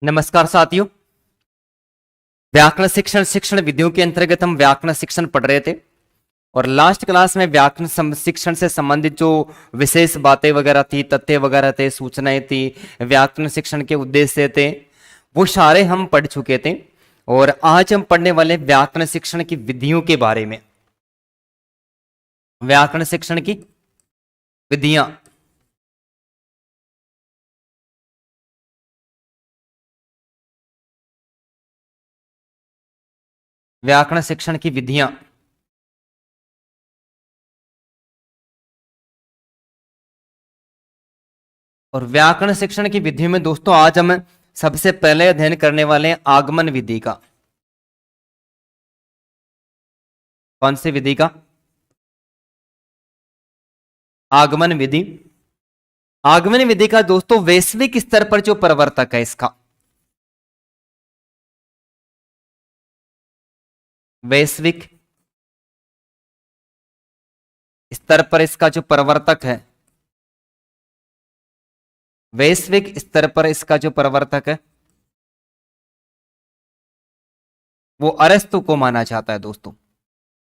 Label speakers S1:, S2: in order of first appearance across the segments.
S1: नमस्कार साथियों। व्याकरण शिक्षण विधियों के अंतर्गत हम व्याकरण शिक्षण पढ़ रहे थे और लास्ट क्लास में व्याकरण शिक्षण से संबंधित जो विशेष बातें वगैरह थी, तथ्य वगैरह थे, सूचनाएं थी, व्याकरण शिक्षण के उद्देश्य थे, वो सारे हम पढ़ चुके थे। और आज हम पढ़ने वाले व्याकरण शिक्षण की विधियों के बारे में। व्याकरण शिक्षण की विधियां। व्याकरण शिक्षण की विधियां। और व्याकरण शिक्षण की विधियों में दोस्तों आज हम सबसे पहले अध्ययन करने वाले हैं आगमन विधि का। कौन सी विधि का? आगमन विधि। आगमन विधि का दोस्तों वैश्विक स्तर पर जो प्रवर्तक है इसका, वैश्विक स्तर पर इसका जो प्रवर्तक है, वैश्विक स्तर पर इसका जो प्रवर्तक है वो अरस्तु को माना जाता है दोस्तों।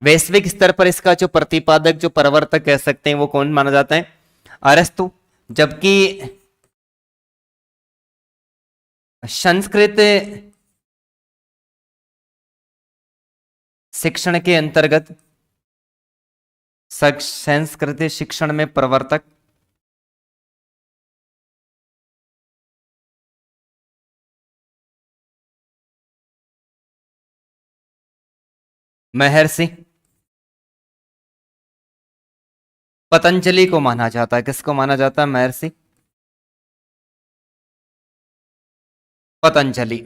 S1: वैश्विक स्तर पर इसका जो प्रतिपादक, जो प्रवर्तक कह सकते हैं, वो कौन माना जाता है? अरस्तु। जबकि संस्कृत शिक्षण के अंतर्गत, संस्कृत शिक्षण में प्रवर्तक महर्षि पतंजलि को माना जाता है। किसको माना जाता है? महर्षि पतंजलि।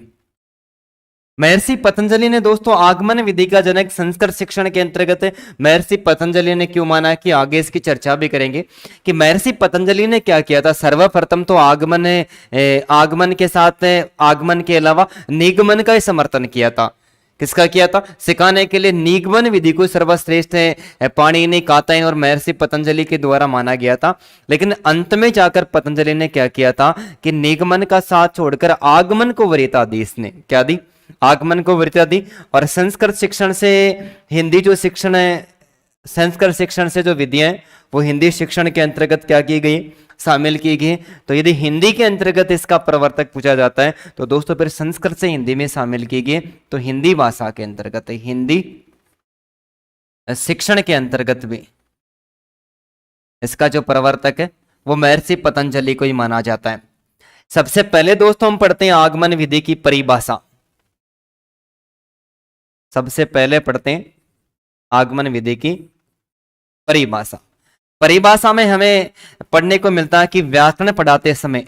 S1: महर्षि पतंजलि ने दोस्तों आगमन विधि का जनक संस्कृत शिक्षण के अंतर्गत महर्षि पतंजलि ने क्यों माना कि आगे इसकी चर्चा भी करेंगे कि महर्षि पतंजलि ने क्या किया था। सर्वप्रथम तो आगमन के साथ आगमन के अलावा निगमन का ही समर्थन किया था। किसका किया था? सिखाने के लिए निगमन विधि को सर्वश्रेष्ठ पाणिनि, कात्यायन और महर्षि पतंजलि के द्वारा माना गया था। लेकिन अंत में जाकर पतंजलि ने क्या किया था कि निगमन का साथ छोड़कर आगमन को वरीयता दी। इसने क्या दी? आगमन को वरीयता दी। और संस्कृत शिक्षण से हिंदी जो शिक्षण है, संस्कृत शिक्षण से जो विधियां हैं वो हिंदी शिक्षण के अंतर्गत क्या की गई? शामिल की गई। तो यदि हिंदी के अंतर्गत इसका प्रवर्तक पूछा जाता है तो दोस्तों फिर संस्कृत से हिंदी में शामिल की गई। तो हिंदी भाषा के अंतर्गत, हिंदी शिक्षण के अंतर्गत भी इसका जो प्रवर्तक है वो महर्षि पतंजलि को ही माना जाता है। सबसे पहले दोस्तों हम पढ़ते हैं आगमन विधि की परिभाषा। सबसे पहले पढ़ते हैं आगमन विधि की परिभाषा। परिभाषा में हमें पढ़ने को मिलता है कि व्याकरण पढ़ाते समय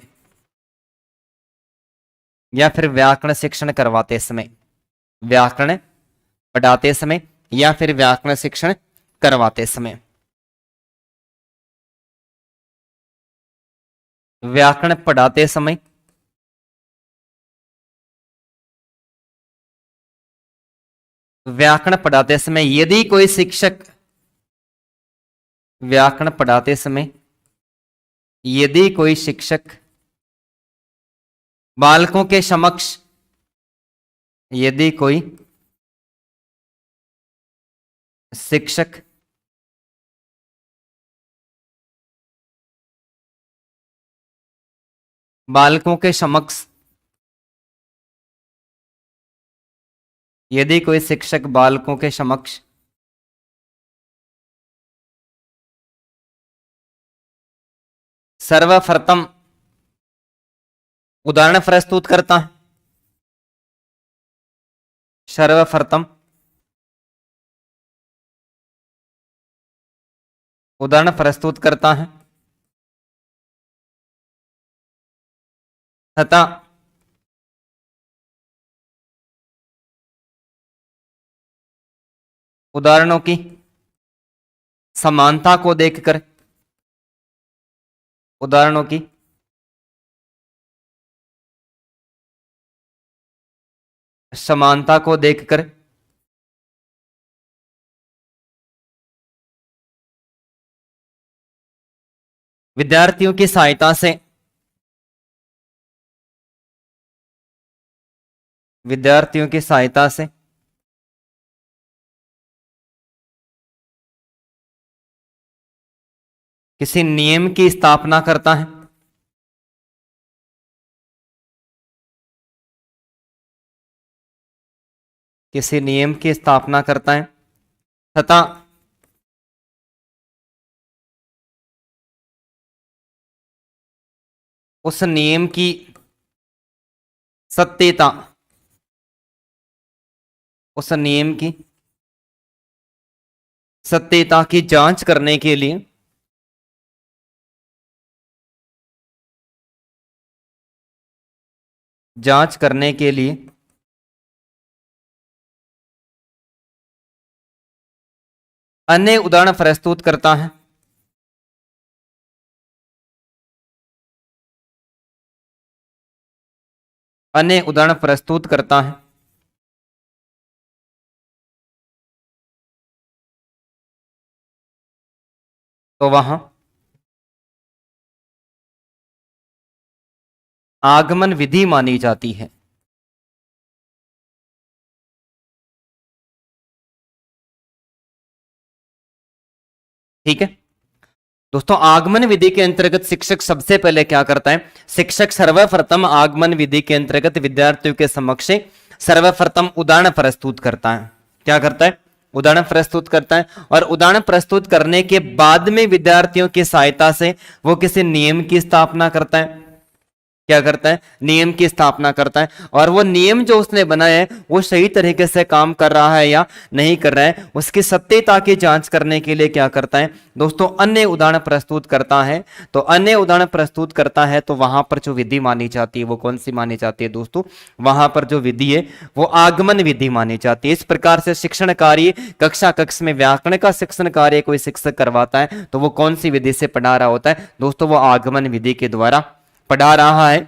S1: या फिर व्याकरण शिक्षण करवाते समय, व्याकरण पढ़ाते समय या फिर व्याकरण शिक्षण करवाते समय, व्याकरण पढ़ाते समय व्याकरण पढ़ाते समय यदि कोई शिक्षक व्याकरण पढ़ाते समय यदि कोई शिक्षक बालकों के समक्ष, यदि कोई शिक्षक बालकों के समक्ष, यदि कोई शिक्षक बालकों के समक्ष सर्वप्रथम उदाहरण प्रस्तुत करता है, सर्वप्रथम उदाहरण प्रस्तुत करता है तथा उदाहरणों की समानता को देखकर, उदाहरणों की समानता को देखकर विद्यार्थियों की सहायता से विद्यार्थियों की सहायता से किसी नियम की स्थापना करता है, किसी नियम की स्थापना करता है तथा उस नियम की सत्यता, उस नियम की सत्यता की जांच करने के लिए अन्य उदाहरण प्रस्तुत करता है, अन्य उदाहरण प्रस्तुत करता है। तो वहां आगमन विधि मानी जाती है। ठीक है दोस्तों, आगमन विधि के अंतर्गत शिक्षक सबसे पहले क्या करता है? शिक्षक सर्वप्रथम आगमन विधि के अंतर्गत विद्यार्थियों के समक्ष सर्वप्रथम उदाहरण प्रस्तुत करता है। क्या करता है? उदाहरण प्रस्तुत करता है। और उदाहरण प्रस्तुत करने के बाद में विद्यार्थियों की सहायता से वो किसी नियम की स्थापना करता है। क्या करता है? नियम की स्थापना करता है। और वो नियम जो उसने बनाया है वो सही तरीके से काम कर रहा है या नहीं कर रहा है, उसकी सत्यता की जांच करने के लिए क्या करता है दोस्तों? अन्य उदाहरण प्रस्तुत करता है। तो अन्य उदाहरण प्रस्तुत करता है तो वहां पर जो विधि मानी जाती है वो कौन सी मानी जाती है दोस्तों? वहां पर जो विधि है वो आगमन विधि मानी जाती है। इस प्रकार से शिक्षण कार्य कक्षा कक्ष में व्याकरण का शिक्षण कार्य कोई शिक्षक करवाता है तो वो कौन सी विधि से पढ़ा रहा होता है दोस्तों? वो आगमन विधि के द्वारा पढ़ा रहा है।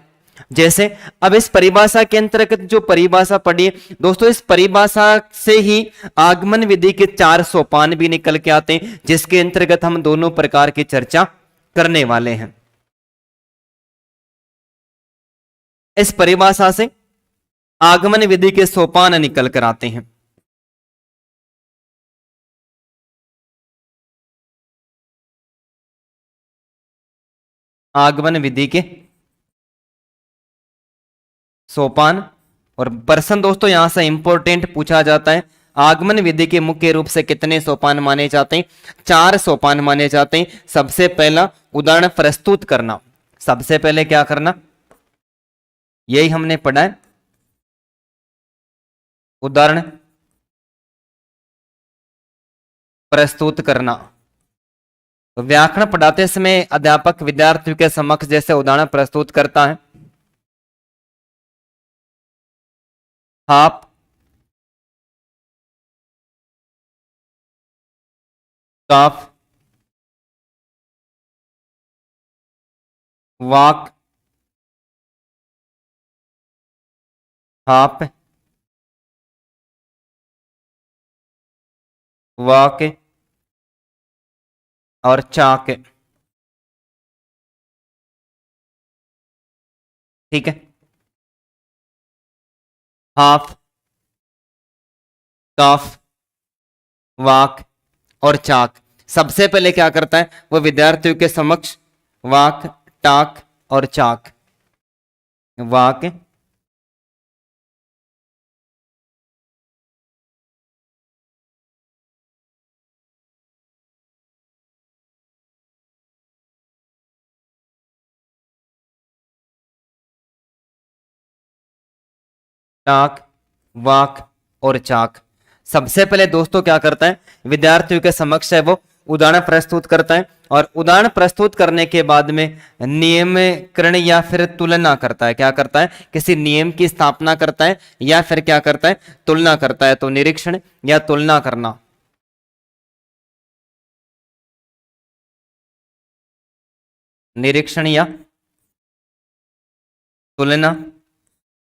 S1: जैसे अब इस परिभाषा के अंतर्गत जो परिभाषा पढ़ी दोस्तों, इस परिभाषा से ही आगमन विधि के 4 सोपान भी निकल के आते हैं, जिसके अंतर्गत हम दोनों प्रकार की चर्चा करने वाले हैं। इस परिभाषा से आगमन विधि के सोपान निकल कर आते हैं। आगमन विधि के सोपान। और प्रश्न दोस्तों यहां से इंपॉर्टेंट पूछा जाता है, आगमन विधि के मुख्य रूप से कितने सोपान माने जाते हैं? 4 सोपान माने जाते हैं। सबसे पहला उदाहरण प्रस्तुत करना। सबसे पहले क्या करना? यही हमने पढ़ा है, उदाहरण प्रस्तुत करना। तो व्याकरण पढ़ाते समय अध्यापक विद्यार्थियों के समक्ष जैसे उदाहरण प्रस्तुत करता है, आप काफ वाक हाप वाक और चाक। ठीक है, हाफ काफ वाक और चाक। सबसे पहले क्या करता है वो? विद्यार्थियों के समक्ष वाक टाक और चाक, वाक टाक वाक और चाक। सबसे पहले दोस्तों क्या करता है? विद्यार्थियों के समक्ष है वो उदाहरण प्रस्तुत करता है। और उदाहरण प्रस्तुत करने के बाद में नियमकरण या फिर तुलना करता है। क्या करता है? किसी नियम की स्थापना करता है या फिर क्या करता है? तुलना करता है। तो निरीक्षण या तुलना करना, निरीक्षण या तुलना।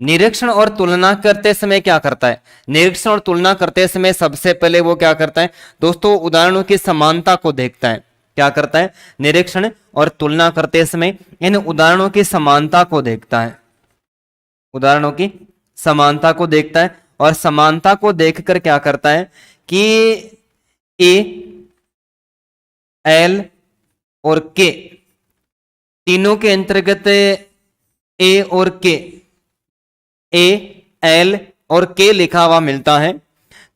S1: निरीक्षण और तुलना करते समय क्या करता है? निरीक्षण और तुलना करते समय सबसे पहले वो क्या करता है दोस्तों? उदाहरणों की समानता को देखता है। क्या करता है? निरीक्षण और तुलना करते समय इन उदाहरणों की समानता को देखता है, उदाहरणों की समानता को देखता है और समानता को देखकर क्या करता है कि ए, एल और के तीनों के अंतर्गत ए और के, ए, एल और के लिखा हुआ मिलता है,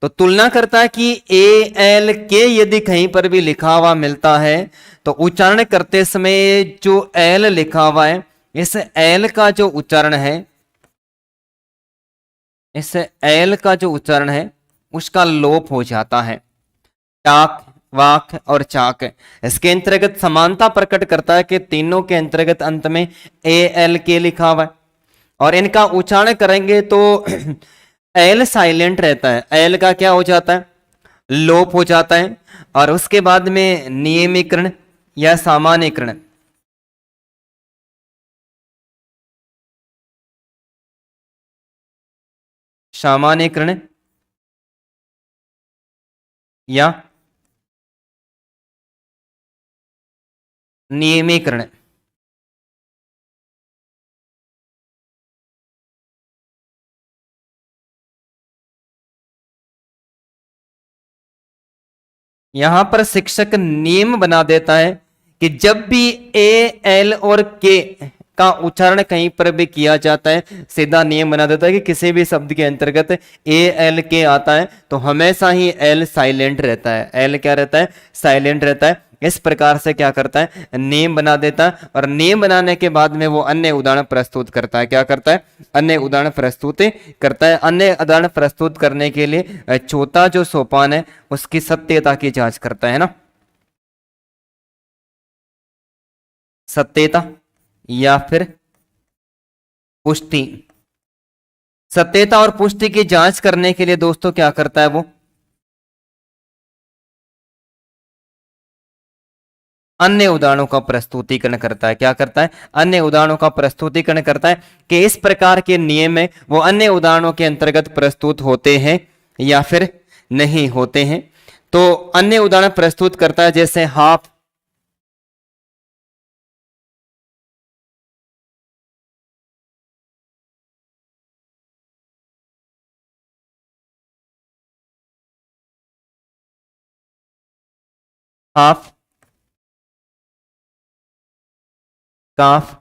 S1: तो तुलना करता है कि ए, एल, के यदि कहीं पर भी लिखा हुआ मिलता है तो उच्चारण करते समय जो एल लिखा हुआ है, इस एल का जो उच्चारण है, इस एल का जो उच्चारण है उसका लोप हो जाता है। टाक, वाक और चाक, इसके अंतर्गत समानता प्रकट करता है कि तीनों के अंतर्गत अंत में ए, एल, के लिखा हुआ है और इनका उच्चारण करेंगे तो एल साइलेंट रहता है, एल का क्या हो जाता है, लोप हो जाता है। और उसके बाद में नियमीकरण या सामान्यीकरण, सामान्यीकरण या नियमीकरण, यहां पर शिक्षक नियम बना देता है कि जब भी ए, एल और के का उच्चारण कहीं पर भी किया जाता है, सीधा नियम बना देता है कि किसी भी शब्द के अंतर्गत ए, एल, के आता है तो हमेशा ही एल साइलेंट रहता है, एल क्या रहता है, साइलेंट रहता है। इस प्रकार से क्या करता है, नियम बना देता है और नियम बनाने के बाद में वो अन्य उदाहरण प्रस्तुत करता है। क्या करता है, अन्य उदाहरण प्रस्तुत करता है। अन्य उदाहरण प्रस्तुत करने के लिए चौथा जो सोपान है उसकी सत्यता की जांच करता है ना, सत्यता या फिर पुष्टि। सत्यता और पुष्टि की जांच करने के लिए दोस्तों क्या करता है, वो अन्य उदाहरणों का प्रस्तुतिकरण करता है। क्या करता है, अन्य उदाहरणों का प्रस्तुतिकरण करता है कि इस प्रकार के नियम है वो अन्य उदाहरणों के अंतर्गत प्रस्तुत होते हैं या फिर नहीं होते हैं। तो अन्य उदाहरण प्रस्तुत करता है जैसे हाफ, हाफ, काफ,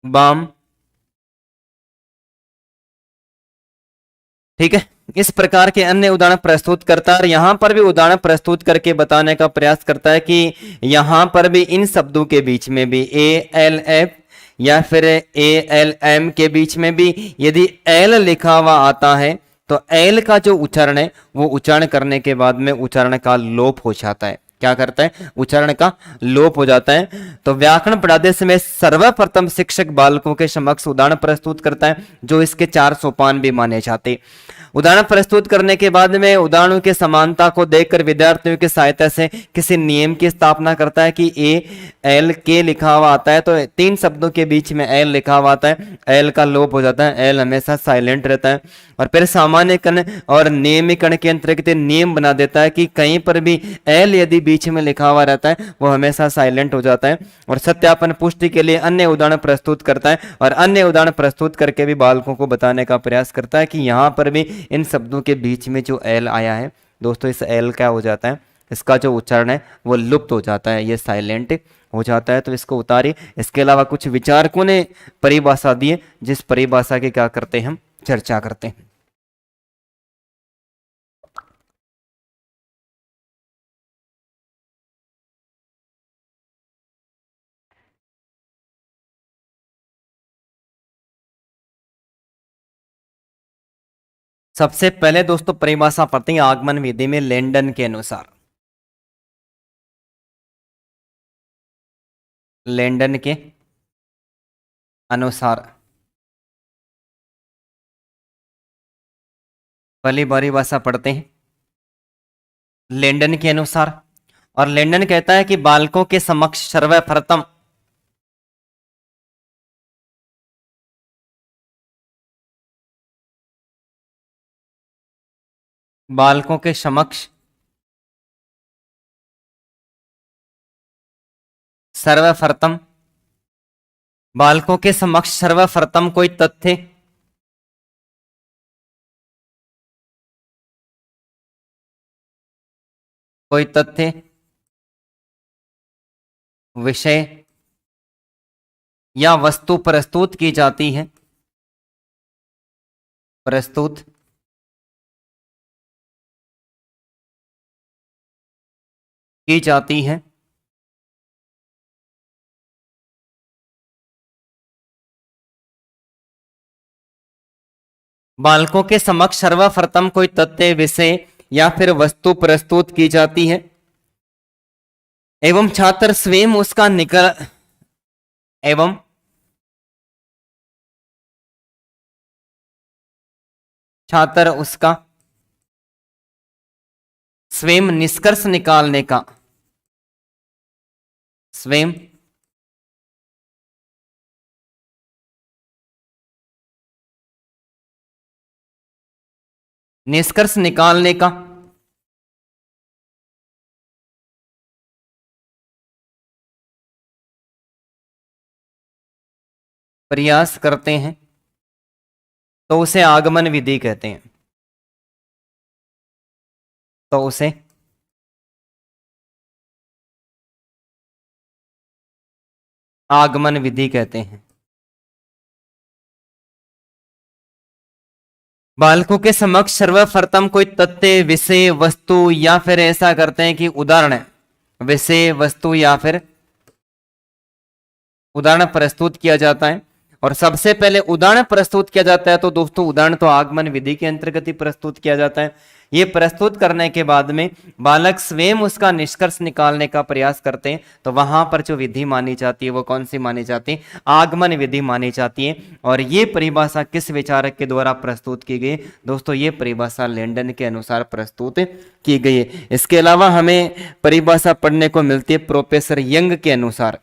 S1: बाम। ठीक है, इस प्रकार के अन्य उदाहरण प्रस्तुत करता है और यहां पर भी उदाहरण प्रस्तुत करके बताने का प्रयास करता है कि यहां पर भी इन शब्दों के बीच में भी ए, एल, एफ या फिर ए, एल, एम के बीच में भी यदि एल लिखा हुआ आता है तो एल का जो उच्चारण है वो उच्चारण करने के बाद में उच्चारण का लोप हो जाता है। क्या करता है, उच्चारण का लोप हो जाता है। तो व्याकरण पढ़ाते समय सर्वप्रथम शिक्षक बालकों के समक्ष उदाहरण प्रस्तुत करता है जो इसके 4 सोपान भी माने जाते। उदाहरण प्रस्तुत करने के बाद में उदाहरणों की समानता को देखकर विद्यार्थियों की सहायता से किसी नियम की स्थापना करता है कि ए, एल, के लिखा हुआ आता है तो 3 शब्दों के बीच में एल लिखा हुआ आता है, एल का लोप हो जाता है, एल हमेशा साइलेंट रहता है। और फिर सामान्यकरण और नियमीकरण के अंतर्गत नियम बना देता है कि कहीं पर भी एल यदि बीच में लिखा हुआ रहता है वो हमेशा साइलेंट हो जाता है। और सत्यापन पुष्टि के लिए अन्य उदाहरण प्रस्तुत करता है और अन्य उदाहरण प्रस्तुत करके भी बालकों को बताने का प्रयास करता है कि यहाँ पर भी इन शब्दों के बीच में जो एल आया है दोस्तों, इस एल क्या हो जाता है, इसका जो उच्चारण है वो लुप्त हो जाता है, ये साइलेंट हो जाता है। तो इसको उतारिए। इसके अलावा कुछ विचारकों ने परिभाषा दी है जिस परिभाषा की क्या करते हैं, हम चर्चा करते हैं। सबसे पहले दोस्तों परिभाषा पढ़ते हैं आगमन विधि में लेंडन के अनुसार, लेंडन के अनुसार पहली परिभाषा पढ़ते हैं लेंडन के अनुसार। और लेंडन कहता है कि बालकों के समक्ष सर्वप्रथम बालकों के समक्ष सर्वप्रथम बालकों के समक्ष सर्वप्रथम कोई तथ्य, कोई तथ्य, विषय या वस्तु प्रस्तुत की जाती है, प्रस्तुत की जाती है। बालकों के समक्ष सर्वप्रथम कोई तथ्य, विषय या फिर वस्तु प्रस्तुत की जाती है एवं छात्र स्वयं उसका निकल एवं छात्र उसका स्वयं निष्कर्ष निकालने का, स्वयं निष्कर्ष निकालने का प्रयास करते हैं तो उसे आगमन विधि कहते हैं। तो उसे आगमन विधि कहते हैं। बालकों के समक्ष सर्वप्रथम कोई तथ्य, विषय, वस्तु या फिर ऐसा करते हैं कि उदाहरण, विषय, वस्तु या फिर उदाहरण प्रस्तुत किया जाता है। और सबसे पहले उदाहरण प्रस्तुत किया जाता है तो दोस्तों उदाहरण तो आगमन विधि के अंतर्गत ही प्रस्तुत किया जाता है। ये प्रस्तुत करने के बाद में बालक स्वयं उसका निष्कर्ष निकालने का प्रयास करते हैं तो वहां पर जो विधि मानी जाती है वो कौन सी मानी जाती है? आगमन विधि मानी जाती है। और ये परिभाषा किस विचारक के द्वारा प्रस्तुत की गई? दोस्तों ये परिभाषा लैंडन के अनुसार प्रस्तुत की गई है। इसके अलावा हमें परिभाषा पढ़ने को मिलती है प्रोफेसर यंग के अनुसार।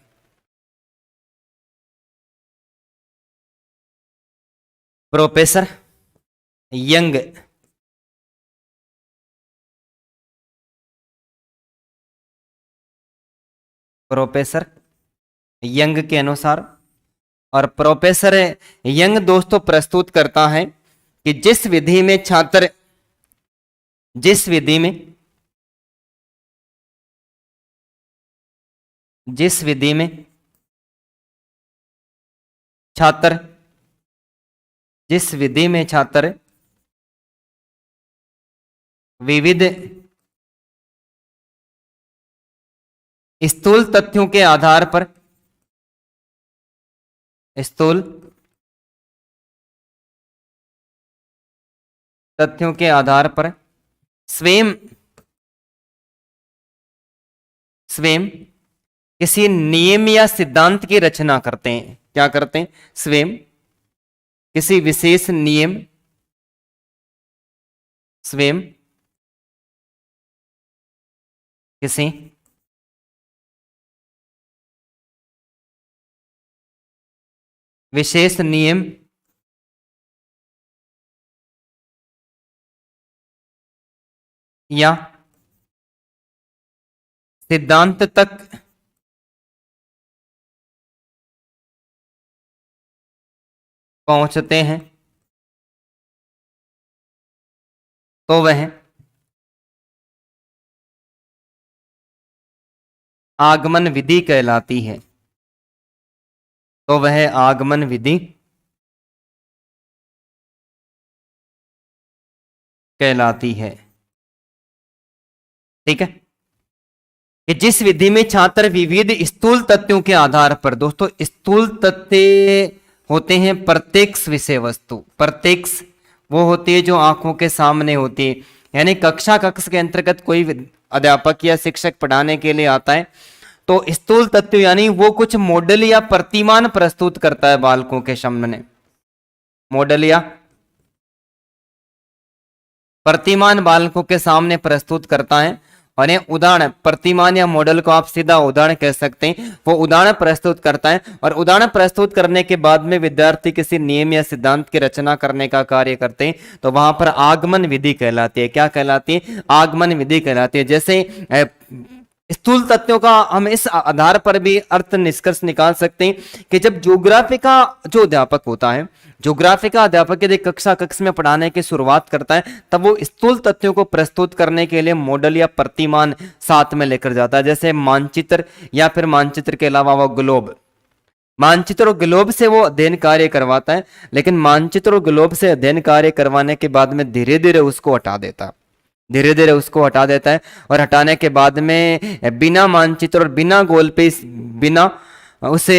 S1: प्रोफेसर यंग प्रोफेसर यंग के अनुसार, और प्रोफेसर यंग दोस्तों प्रस्तुत करता है कि जिस विधि में छात्र, जिस विधि में छात्र, जिस विधि में छात्र विविध स्थूल तथ्यों के आधार पर, स्थूल तथ्यों के आधार पर स्वयं किसी नियम या सिद्धांत की रचना करते हैं। क्या करते हैं? स्वयं किसी विशेष नियम, स्वयं किसी विशेष नियम या सिद्धांत तक पहुंचते हैं तो वह आगमन विधि कहलाती है। तो वह आगमन विधि कहलाती है। ठीक है, कि जिस विधि में छात्र विविध स्थूल तथ्यों के आधार पर, दोस्तों स्थूल तथ्य होते हैं प्रत्यक्ष विषय वस्तु। प्रत्यक्ष वो होती है जो आंखों के सामने होती है, यानी कक्ष के अंतर्गत कोई अध्यापक या शिक्षक पढ़ाने के लिए आता है तो स्थूल तथ्य यानी वो कुछ मॉडल या प्रतिमान प्रस्तुत करता है बालकों के सामने। मॉडल या प्रतिमान बालकों के सामने प्रस्तुत करता है। और ये उदाहरण, प्रतिमान या मॉडल को आप सीधा उदाहरण कह सकते हैं, वो उदाहरण प्रस्तुत करता है। और उदाहरण प्रस्तुत करने के बाद में विद्यार्थी किसी नियम या सिद्धांत की रचना करने का कार्य करते हैं तो वहां पर आगमन विधि कहलाती है। क्या कहलाती है? आगमन विधि कहलाती है। जैसे स्थूल तथ्यों का हम इस आधार पर भी अर्थ निष्कर्ष निकाल सकते हैं कि जब ज्योग्राफी का जो अध्यापक होता है, ज्योग्राफी का अध्यापक यदि कक्ष में पढ़ाने की शुरुआत करता है, तब वो स्थूल तथ्यों को प्रस्तुत करने के लिए मॉडल या प्रतिमान साथ में लेकर जाता है, जैसे मानचित्र या फिर मानचित्र के अलावा वो ग्लोब। मानचित्र और ग्लोब से वो अध्ययन कार्य करवाता है, लेकिन मानचित्र और ग्लोब से अध्ययन कार्य करवाने के बाद में धीरे धीरे उसको हटा देता है, धीरे धीरे उसको हटा देता है। और हटाने के बाद में बिना मानचित्र और बिना गोल पे बिना उसे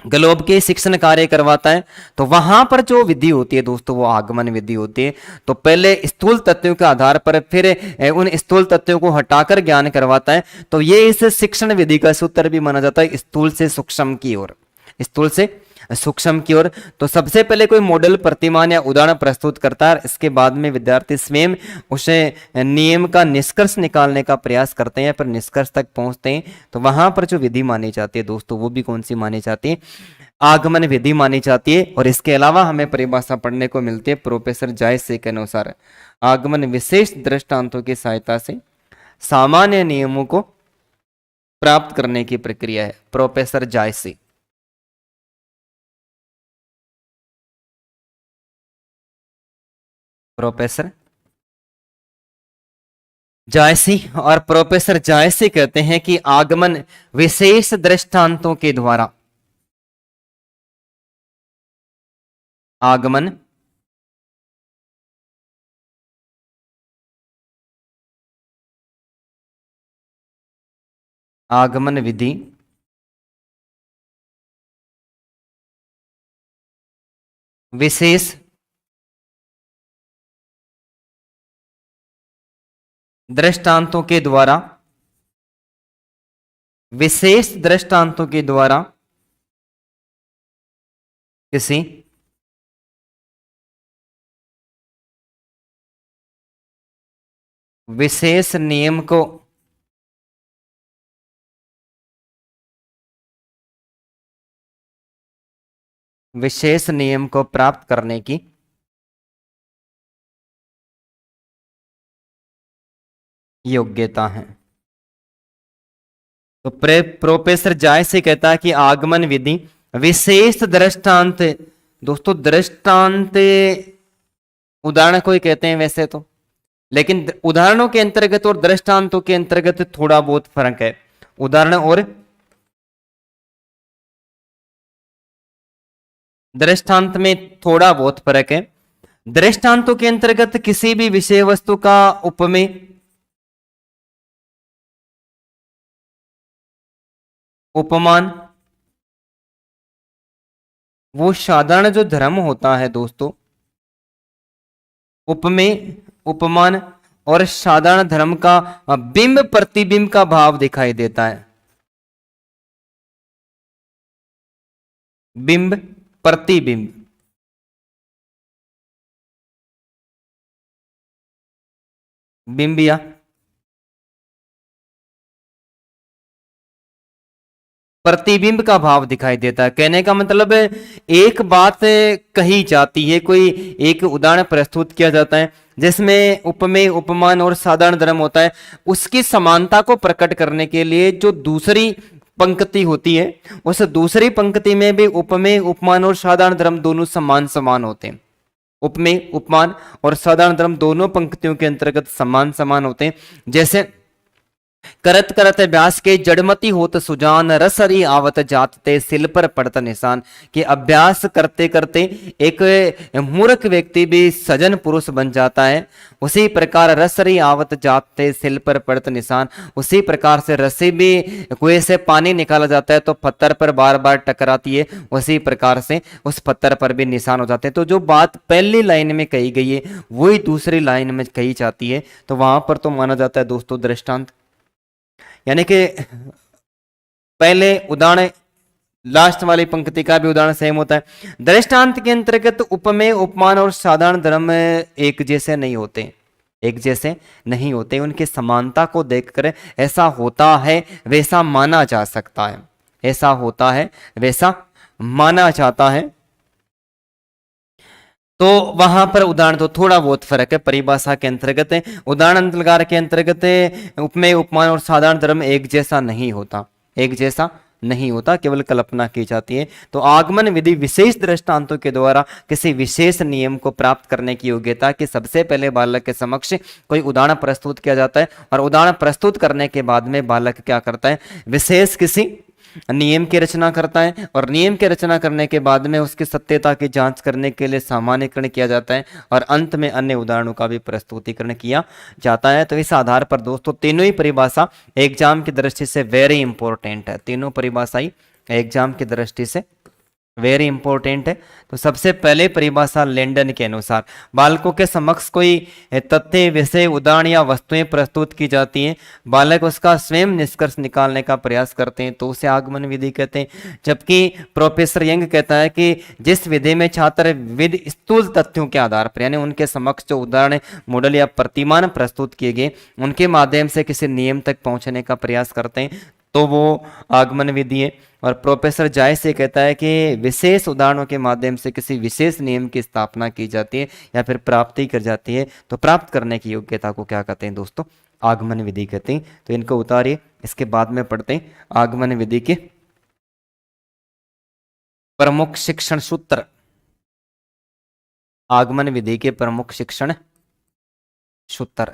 S1: ग्लोब के शिक्षण कार्य करवाता है। तो वहां पर जो विधि होती है दोस्तों, वो आगमन विधि होती है। तो पहले स्थूल तथ्यों के आधार पर फिर उन स्थूल तथ्यों को हटाकर ज्ञान करवाता है। तो ये इस शिक्षण विधि का सूत्र भी माना जाता है, स्थूल से सूक्ष्म की ओर, स्थूल से सूक्ष्म की ओर। तो सबसे पहले कोई मॉडल, प्रतिमान या उदाहरण प्रस्तुत करता है, इसके बाद में विद्यार्थी स्वयं उसे नियम का निष्कर्ष निकालने का प्रयास करते हैं, पर निष्कर्ष तक पहुंचते हैं। तो वहां पर जो विधि मानी जाती है दोस्तों, वो भी कौन सी मानी जाती है? आगमन विधि मानी जाती है। और इसके अलावा हमें परिभाषा पढ़ने को मिलती है प्रोफेसर जायसे के अनुसार, आगमन विशेष दृष्टांतों की सहायता से सामान्य नियमों को प्राप्त करने की प्रक्रिया है। प्रोफेसर जायसे, प्रोफेसर जायसी। और प्रोफेसर जायसी कहते हैं कि आगमन विशेष दृष्टांतों के द्वारा, आगमन आगमन विधि विशेष दृष्टांतों के द्वारा, विशेष दृष्टांतों के द्वारा किसी विशेष नियम को विशेष नियम को प्राप्त करने की योग्यता है। तो प्रोफेसर जायसे कहता है कि आगमन विधि विशेष दृष्टांत, दोस्तों दृष्टांत उदाहरण को ही कहते हैं वैसे तो, लेकिन उदाहरणों के अंतर्गत और दृष्टांतों के अंतर्गत थोड़ा बहुत फर्क है। उदाहरण और दृष्टांत में थोड़ा बहुत फर्क है। दृष्टांतों के अंतर्गत किसी भी विषय वस्तु का उपमेय, उपमान, वो साधारण जो धर्म होता है दोस्तों, उपमेय, उपमान और साधारण धर्म का बिंब प्रतिबिंब का भाव दिखाई देता है। बिंब प्रतिबिंब, बिंब या प्रतिबिंब का भाव दिखाई देता है। कहने का मतलब है एक बात कही जाती है, कोई एक उदाहरण प्रस्तुत किया जाता है जिसमें उपमेय, उपमान और साधारण धर्म होता है, उसकी समानता को प्रकट करने के लिए जो दूसरी पंक्ति होती है, उस दूसरी पंक्ति में भी उपमेय, उपमान और साधारण धर्म दोनों समान समान होते हैं। उपमेय, उपमान और साधारण धर्म दोनों पंक्तियों के अंतर्गत समान समान होते हैं। जैसे करत करत अभ्यास के जड़मती होत सुजान, रसरी आवत जातते सिल पर पड़त निशान। कि अभ्यास करते करते एक मूर्ख व्यक्ति भी सजन पुरुष बन जाता है, उसी प्रकार रसरी आवत जातते सिल पर पड़त निशान। उसी प्रकार से रस्सी भी कुएं से पानी निकाला जाता है तो पत्थर पर बार बार टकराती है, उसी प्रकार से उस पत्थर पर भी निशान हो जाते हैं। तो जो बात पहली लाइन में कही गई है वही दूसरी लाइन में कही जाती है, तो वहां पर तो माना जाता है दोस्तों दृष्टांत। यानी कि पहले उदाहरण, लास्ट वाली पंक्ति का भी उदाहरण सेम होता है। दृष्टांत के अंतर्गत उपमेय, उपमान और साधारण धर्म एक जैसे नहीं होते, एक जैसे नहीं होते। उनकी समानता को देखकर ऐसा होता है वैसा माना जा सकता है, ऐसा होता है वैसा माना जाता है। तो वहां पर उदाहरण तो थोड़ा बहुत फर्क है परिभाषा के अंतर्गत है। उदाहरण अलंकार के अंतर्गत उपमेय उपमान और साधारण धर्म एक जैसा नहीं होता, एक जैसा नहीं होता, केवल कल्पना की जाती है। तो आगमन विधि विशेष दृष्टांतों के द्वारा किसी विशेष नियम को प्राप्त करने की योग्यता कि सबसे पहले बालक के समक्ष कोई उदाहरण प्रस्तुत किया जाता है और उदाहरण प्रस्तुत करने के बाद में बालक क्या करता है, विशेष किसी नियम की रचना करता है और नियम की रचना करने के बाद में उसकी सत्यता की जांच करने के लिए सामान्यकरण किया जाता है और अंत में अन्य उदाहरणों का भी प्रस्तुतिकरण किया जाता है। तो इस आधार पर दोस्तों तीनों ही परिभाषा एग्जाम की दृष्टि से वेरी इंपॉर्टेंट है, तीनों परिभाषा ही एग्जाम की दृष्टि से वेरी इंपॉर्टेंट है। तो सबसे पहले परिभाषा लेंडन के अनुसार बालकों के समक्ष कोई तथ्य विषय उदाहरण या वस्तुएं प्रस्तुत की जाती हैं, बालक उसका स्वयं निष्कर्ष निकालने का प्रयास करते हैं तो उसे आगमन विधि कहते हैं। जबकि प्रोफेसर यंग कहता है कि जिस विधि में छात्र विद स्थूल तथ्यों के आधार पर यानी उनके समक्ष जो उदाहरण मॉडल या प्रतिमान प्रस्तुत किए गए उनके माध्यम से किसी नियम तक पहुंचने का प्रयास करते हैं तो वो आगमन विधि है। और प्रोफेसर जाय से कहता है कि विशेष उदाहरणों के माध्यम से किसी विशेष नियम की स्थापना की जाती है या फिर प्राप्ति कर जाती है तो प्राप्त करने की योग्यता को क्या कहते हैं दोस्तों, आगमन विधि कहते हैं। तो इनको उतारिए, इसके बाद में पढ़ते हैं आगमन विधि के प्रमुख शिक्षण सूत्र। आगमन विधि के प्रमुख शिक्षण सूत्र।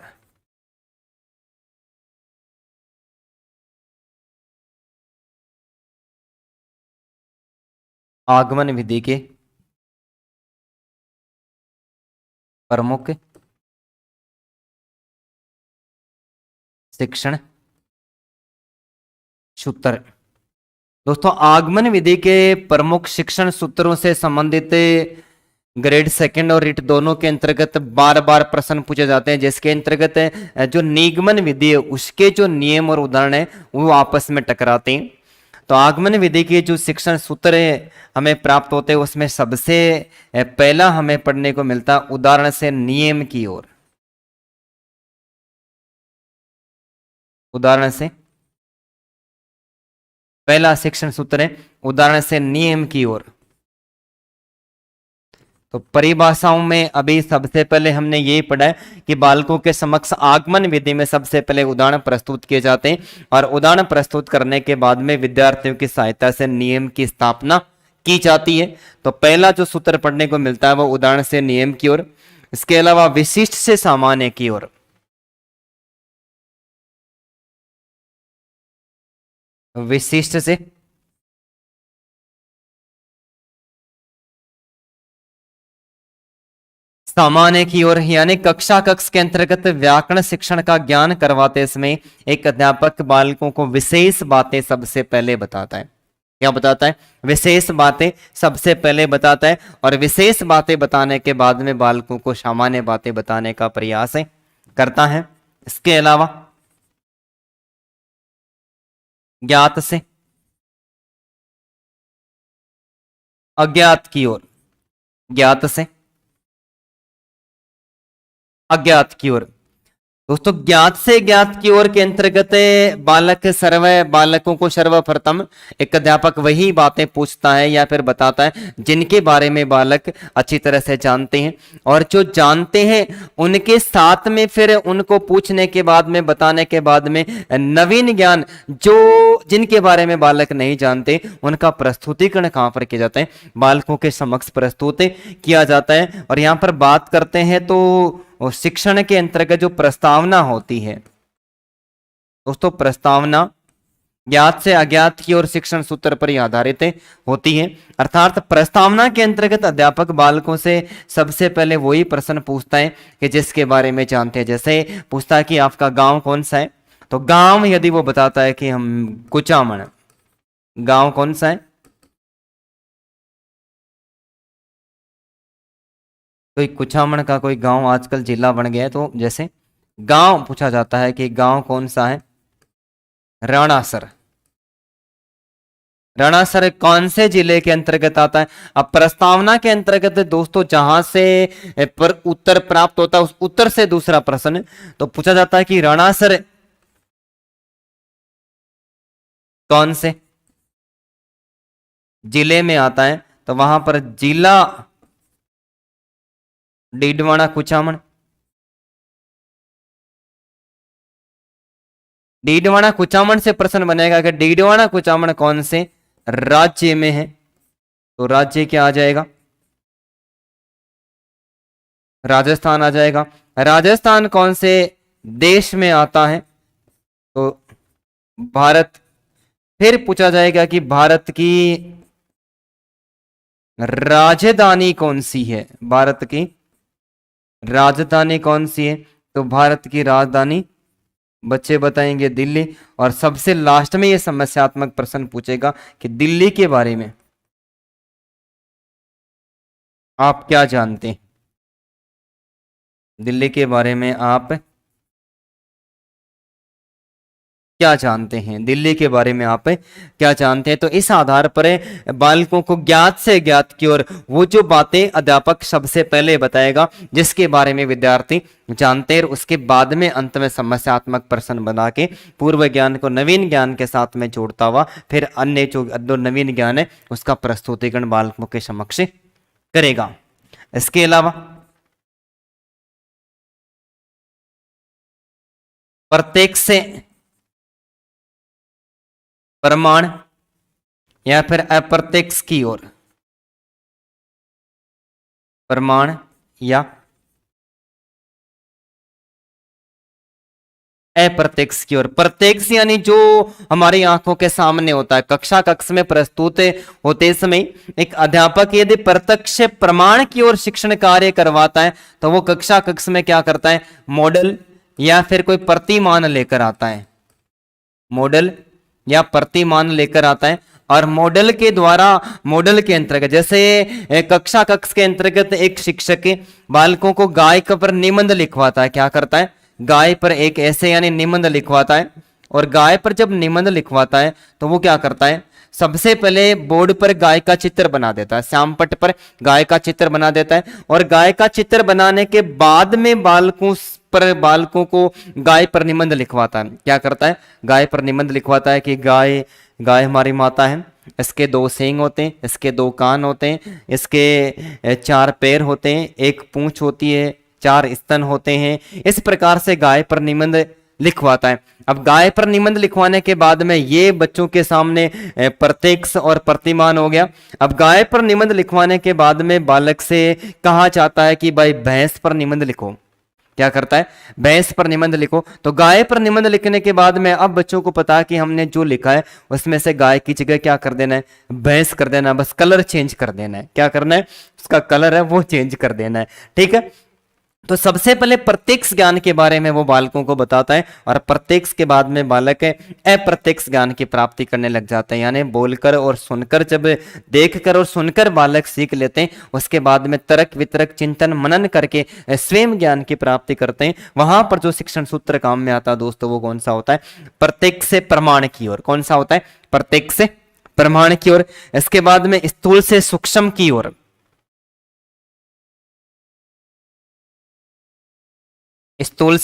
S1: आगमन विधि के प्रमुख शिक्षण सूत्र। दोस्तों आगमन विधि के प्रमुख शिक्षण सूत्रों से संबंधित ग्रेड सेकंड और रिट दोनों के अंतर्गत बार बार प्रश्न पूछे जाते हैं, जिसके अंतर्गत जो निगमन विधि है उसके जो नियम और उदाहरण है वो आपस में टकराते हैं। तो आगमन विधि के जो शिक्षण सूत्र हमें प्राप्त होते हैं उसमें सबसे पहला हमें पढ़ने को मिलता उदाहरण से नियम की ओर। उदाहरण से पहला शिक्षण सूत्र है उदाहरण से नियम की ओर। तो परिभाषाओं में अभी सबसे पहले हमने यही पढ़ा है कि बालकों के समक्ष आगमन विधि में सबसे पहले उदाहरण प्रस्तुत किए जाते हैं और उदाहरण प्रस्तुत करने के बाद में विद्यार्थियों की सहायता से नियम की स्थापना की जाती है। तो पहला जो सूत्र पढ़ने को मिलता है वो उदाहरण से नियम की ओर, इसके अलावा विशिष्ट से सामान्य की ओर। विशिष्ट से सामान्य की ओर, यानी कक्षा कक्ष के अंतर्गत व्याकरण शिक्षण का ज्ञान करवाते समय एक अध्यापक बालकों को विशेष बातें सबसे पहले बताता है। क्या बताता है? विशेष बातें सबसे पहले बताता है और विशेष बातें बताने के बाद में बालकों को सामान्य बातें बताने का प्रयास करता है। इसके अलावा ज्ञात से अज्ञात की ओर, ज्ञात से अज्ञात की ओर। दोस्तों ज्ञात से ज्ञात की ओर के अंतर्गत बालकों को सर्वप्रथम एक अध्यापक वही बातें पूछता है या फिर बताता है जिनके बारे में बालक अच्छी तरह से जानते हैं और जो जानते हैं उनके साथ में फिर उनको पूछने के बाद में बताने के बाद में नवीन ज्ञान जो जिनके बारे में बालक नहीं जानते उनका प्रस्तुतिकरण कहां पर किया जाता है, बालकों के समक्ष प्रस्तुत किया जाता है। और यहां पर बात करते हैं तो और शिक्षण के अंतर्गत जो प्रस्तावना होती है दोस्तों, प्रस्तावना ज्ञात से अज्ञात की ओर शिक्षण सूत्र पर ही आधारित होती है। अर्थात प्रस्तावना के अंतर्गत अध्यापक बालकों से सबसे पहले वही प्रश्न पूछता है कि जिसके बारे में जानते हैं। जैसे पूछता है कि आपका गांव कौन सा है, तो गांव यदि वो बताता है कि हम कुचामन, गांव कौन सा है, कोई कुछामण का कोई गांव आजकल जिला बन गया है, तो जैसे गांव पूछा जाता है कि गांव कौन सा है, राणासर। राणासर कौन से जिले के अंतर्गत आता है? अब प्रस्तावना के अंतर्गत दोस्तों जहां से पर उत्तर प्राप्त होता है उस उत्तर से दूसरा प्रश्न तो पूछा जाता है कि राणासर कौन से जिले में आता है, तो वहां पर जिला डीडवाना कुचामन, डीडवाना कुचामन से प्रश्न बनेगा कि डीडवाना कुचामन कौन से राज्य में है, तो राज्य क्या आ जाएगा, राजस्थान आ जाएगा। राजस्थान कौन से देश में आता है, तो भारत। फिर पूछा जाएगा कि भारत की राजधानी कौन सी है, भारत की राजधानी कौन सी है, तो भारत की राजधानी बच्चे बताएंगे दिल्ली। और सबसे लास्ट में ये समस्यात्मक प्रश्न पूछेगा कि दिल्ली के बारे में आप क्या जानते हैं, दिल्ली के बारे में आप क्या जानते हैं, दिल्ली के बारे में आप क्या जानते हैं। तो इस आधार पर बालकों को ज्ञात से ज्ञात की ओर वो जो बातें अध्यापक सबसे पहले बताएगा जिसके बारे में विद्यार्थी जानते हैं, उसके बाद में अंत में समस्यात्मक प्रश्न बना के पूर्व ज्ञान को नवीन ज्ञान के साथ में जोड़ता हुआ फिर अन्य जो नवीन ज्ञान है उसका प्रस्तुतिकरण बालकों के समक्ष करेगा। इसके अलावा प्रत्येक से प्रमाण या फिर अप्रत्यक्ष की ओर, प्रमाण या अप्रत्यक्ष की ओर। प्रत्यक्ष यानी जो हमारी आंखों के सामने होता है, कक्षा कक्ष में प्रस्तुत होते समय एक अध्यापक यदि प्रत्यक्ष प्रमाण की ओर शिक्षण कार्य करवाता है तो वो कक्षा कक्ष में क्या करता है, मॉडल या फिर कोई प्रतिमान लेकर आता है, मॉडल या प्रतिमान लेकर आता है। और मॉडल के द्वारा, मॉडल के अंतर्गत जैसे कक्षा कक्ष के अंतर्गत एक शिक्षक बालकों को गाय पर निबंध लिखवाता है, क्या करता है, गाय पर एक ऐसे यानी निबंध लिखवाता है। और गाय पर जब निबंध लिखवाता है तो वो क्या करता है, सबसे पहले बोर्ड पर गाय का चित्र बना देता है, श्यामपट्ट पर गाय का चित्र बना देता है। और गाय का चित्र बनाने के बाद में बालकों को गाय पर निबंध लिखवाता है, क्या करता है, गाय पर निबंध लिखवाता है कि गाय हमारी माता है, इसके 2 सींग होते हैं, इसके 2 कान होते हैं, इसके 4 पैर होते हैं, एक पूंछ होती है, 4 स्तन होते हैं। इस प्रकार से गाय पर निबंध लिखवाता है। अब गाय पर निबंध लिखवाने के बाद में ये बच्चों के सामने प्रत्यक्ष और प्रतिमान हो गया। अब गाय पर निबंध लिखवाने के बाद में बालक से कहा जाता है कि भाई भैंस पर निबंध लिखो, क्या करता है, भैंस पर निबंध लिखो। तो गाय पर निबंध लिखने के बाद में अब बच्चों को पता है कि हमने जो लिखा है उसमें से गाय की जगह क्या कर देना है, भैंस कर देना है, बस कलर चेंज कर देना है, क्या करना है, उसका कलर है वो चेंज कर देना है, ठीक है। तो सबसे पहले प्रत्यक्ष ज्ञान के बारे में वो बालकों को बताता है और प्रत्यक्ष के बाद में बालक अप्रत्यक्ष ज्ञान की प्राप्ति करने लग जाते हैं। यानी बोलकर और सुनकर, जब देखकर और सुनकर बालक सीख लेते हैं उसके बाद में तर्क वितर्क चिंतन मनन करके स्वयं ज्ञान की प्राप्ति करते हैं। वहां पर जो शिक्षण सूत्र काम में आता है दोस्तों वो कौन सा होता है, प्रत्यक्ष से प्रमाण की ओर। कौन सा होता है, प्रत्यक्ष से प्रमाण की ओर। इसके बाद में स्थूल से सूक्ष्म की ओर, स्थूल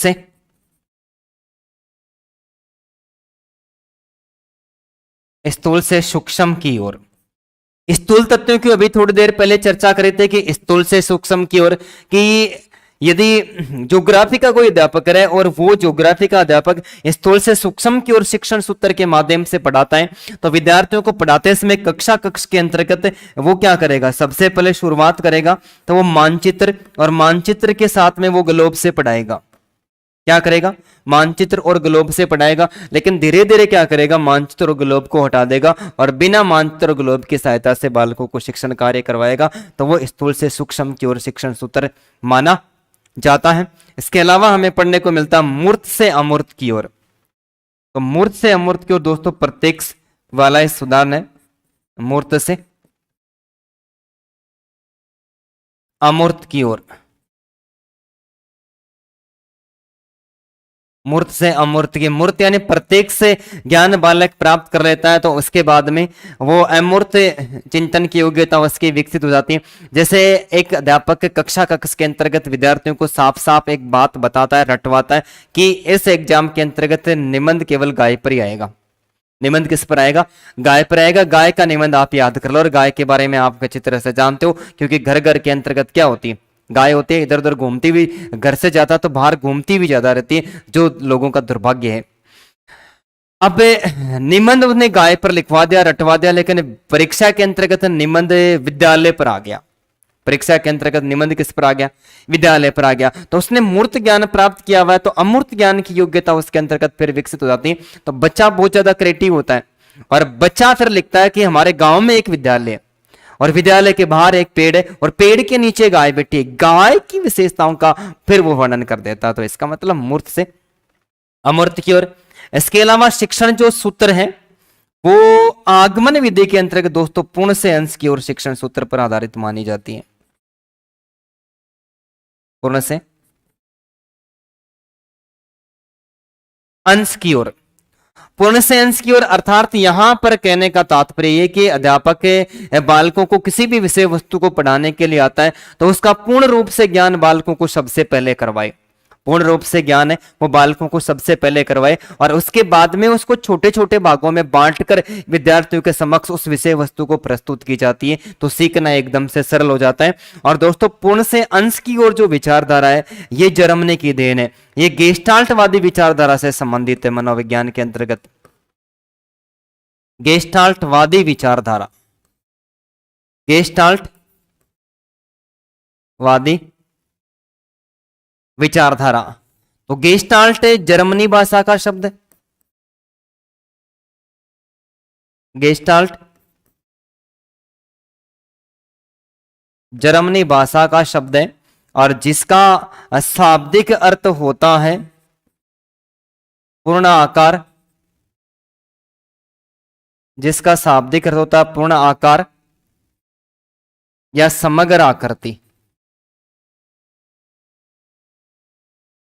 S1: से सूक्ष्म की ओर। स्थूल तत्वों की अभी थोड़ी देर पहले चर्चा करे थे कि स्थूल से सूक्ष्म की ओर, कि यदि ज्योग्राफी का कोई अध्यापक है और वो ज्योग्राफी का अध्यापक स्थूल से सूक्ष्म की ओर शिक्षण सूत्र के माध्यम से पढ़ाता है तो विद्यार्थियों को पढ़ाते समय कक्षा कक्ष के अंतर्गत वो क्या करेगा, सबसे पहले शुरुआत करेगा तो वो मानचित्र, और मानचित्र के साथ में वो ग्लोब से पढ़ाएगा, क्या करेगा, मानचित्र और ग्लोब से पढ़ाएगा। लेकिन धीरे धीरे क्या करेगा, मानचित्र और ग्लोब को हटा देगा और बिना मानचित्र और ग्लोब की सहायता से बालकों को शिक्षण कार्य करवाएगा। तो वो स्थूल से सूक्ष्म की ओर शिक्षण सूत्र माना जाता है। इसके अलावा हमें पढ़ने को मिलता है मूर्त से अमूर्त की ओर। तो मूर्त से अमूर्त की ओर दोस्तों प्रत्यक्ष वाला इस उदाहरण है, मूर्त से अमूर्त की ओर, मूर्त से अमूर्त की। मूर्त यानी प्रत्येक से ज्ञान बालक प्राप्त कर लेता है तो उसके बाद में वो अमूर्त चिंतन की योग्यता उसकी विकसित हो जाती है। जैसे एक अध्यापक कक्षा कक्ष के अंतर्गत विद्यार्थियों को साफ साफ एक बात बताता है, रटवाता है कि इस एग्जाम के अंतर्गत निबंध केवल गाय पर ही आएगा। निबंध किस पर आएगा, गाय पर आएगा। गाय का निबंध आप याद कर लो और गाय के बारे में आप अच्छी तरह से जानते हो क्योंकि घर घर के अंतर्गत क्या होती है, गाय होती है इधर उधर घूमती हुई, घर से ज्यादा तो बाहर घूमती हुई ज्यादा रहती है, जो लोगों का दुर्भाग्य है। अब निबंध उसने गाय पर लिखवा दिया, रटवा दिया, लेकिन परीक्षा के अंतर्गत निबंध विद्यालय पर आ गया। परीक्षा के अंतर्गत निबंध किस पर आ गया? विद्यालय पर आ गया। तो उसने मूर्त ज्ञान प्राप्त किया हुआ है, तो अमूर्त ज्ञान की योग्यता उसके अंतर्गत फिर विकसित हो जाती है। तो बच्चा बहुत ज्यादा क्रिएटिव होता है, और बच्चा फिर लिखता है कि हमारे गांव में एक विद्यालय है, और विद्यालय के बाहर एक पेड़ है, और पेड़ के नीचे गाय बैठी है। गाय की विशेषताओं का फिर वो वर्णन कर देता है। तो इसका मतलब मूर्त से अमूर्त की ओर। इसके अलावा शिक्षण जो सूत्र है वो आगमन विधि के अंतर्गत दोस्तों पूर्ण से अंश की ओर शिक्षण सूत्र पर आधारित मानी जाती है। पूर्ण से अंश की ओर, पूर्ण से अंश की ओर अर्थात यहां पर कहने का तात्पर्य ये कि अध्यापक के बालकों को किसी भी विषय वस्तु को पढ़ाने के लिए आता है तो उसका पूर्ण रूप से ज्ञान बालकों को सबसे पहले करवाए। पूर्ण रूप से ज्ञान है वो बालकों को सबसे पहले करवाए, और उसके बाद में उसको छोटे छोटे भागों में बांटकर विद्यार्थियों के समक्ष उस विषय वस्तु को प्रस्तुत की जाती है, तो सीखना एकदम से सरल हो जाता है। और दोस्तों पूर्ण से अंश की ओर जो विचारधारा है ये जर्मनी की देन है। ये गेस्टाल्टवादी विचारधारा से संबंधित है मनोविज्ञान के अंतर्गत। गेस्टाल्टवादी विचारधारा, गेस्टाल्टवादी विचारधारा। तो गेस्टाल्ट जर्मनी भाषा का शब्द है, गेस्टाल्ट जर्मनी भाषा का शब्द है, और जिसका शाब्दिक अर्थ होता है पूर्ण आकार, जिसका शाब्दिक अर्थ होता है पूर्ण आकार या समग्र आकृति।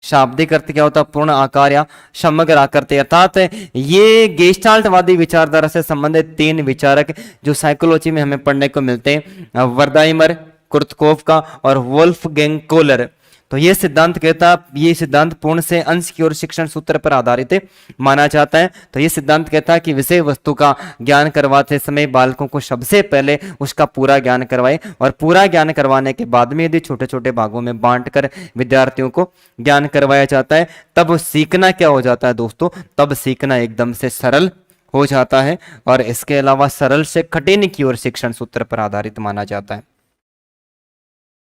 S1: शाब्दिक अर्थ क्या होता है? पूर्ण आकार या समग्र आकृति। अर्थात ये गेस्टाल्टवादी विचारधारा से संबंधित तीन विचारक जो साइकोलॉजी में हमें पढ़ने को मिलते हैं, वर्दाइमर, कुर्तकोव और वोल्फगैंग कोहलर। तो ये सिद्धांत कहता है, ये सिद्धांत पूर्ण से अंश की ओर शिक्षण सूत्र पर आधारित माना जाता है। तो ये सिद्धांत कहता है कि विषय वस्तु का ज्ञान करवाते समय बालकों को सबसे पहले उसका पूरा ज्ञान करवाए, और पूरा ज्ञान करवाने के बाद में यदि छोटे छोटे भागों में बांटकर विद्यार्थियों को ज्ञान करवाया जाता है, तब सीखना क्या हो जाता है दोस्तों? तब सीखना एकदम से सरल हो जाता है। और इसके अलावा सरल से कठिन की ओर शिक्षण सूत्र पर आधारित माना जाता है।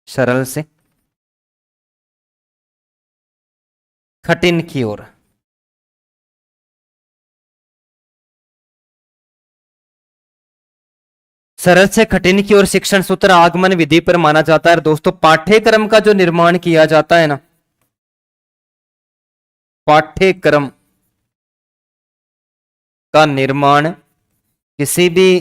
S1: सरल से कठिन की ओर, सरल से कठिन की ओर शिक्षण सूत्र आगमन विधि पर माना जाता है। दोस्तों पाठ्यक्रम का जो निर्माण किया जाता है ना, पाठ्यक्रम का निर्माण, किसी भी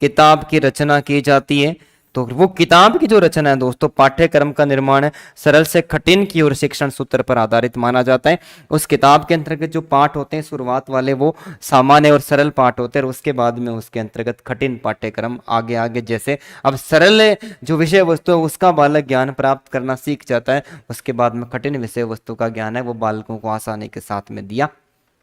S1: किताब की रचना की जाती है तो वो किताब की जो रचना है दोस्तों, पाठ्यक्रम का निर्माण है, सरल से कठिन की ओर शिक्षण सूत्र पर आधारित माना जाता है। उस किताब के अंतर्गत जो पाठ होते हैं शुरुआत वाले वो सामान्य और सरल पाठ होते हैं, और उसके बाद में उसके अंतर्गत कठिन पाठ्यक्रम आगे आगे, जैसे अब सरल जो विषय वस्तु है उसका बालक ज्ञान प्राप्त करना सीख जाता है, उसके बाद में कठिन विषय वस्तु का ज्ञान है वो बालकों को आसानी के साथ में दिया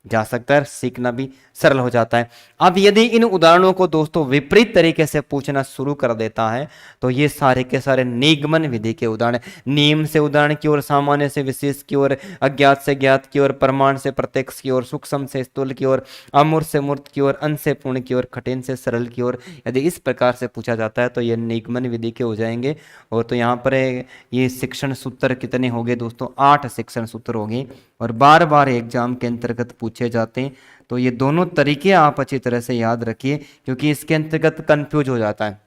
S1: जा सकता है, सीखना भी सरल हो जाता है। अब यदि इन उदाहरणों को दोस्तों विपरीत तरीके से पूछना शुरू कर देता है तो ये सारे के सारे निगमन विधि के उदाहरण, नियम से उदाहरण की ओर, सामान्य से विशेष की ओर, अज्ञात से ज्ञात की ओर, प्रमाण से प्रत्यक्ष की ओर, सूक्ष्म से स्थूल की ओर, अमूर्त से मूर्त की ओर, अंश से पूर्ण की ओर, कठिन से सरल की ओर, यदि इस प्रकार से पूछा जाता है तो ये निगमन विधि के हो जाएंगे। और तो यहाँ पर ये शिक्षण सूत्र कितने हो गए दोस्तों? 8 शिक्षण सूत्र हो गए, और बार बार एग्जाम के अंतर्गत पूछे जाते हैं। तो ये दोनों तरीके आप अच्छी तरह से याद रखिए, क्योंकि इसके अंतर्गत कंफ्यूज हो जाता है।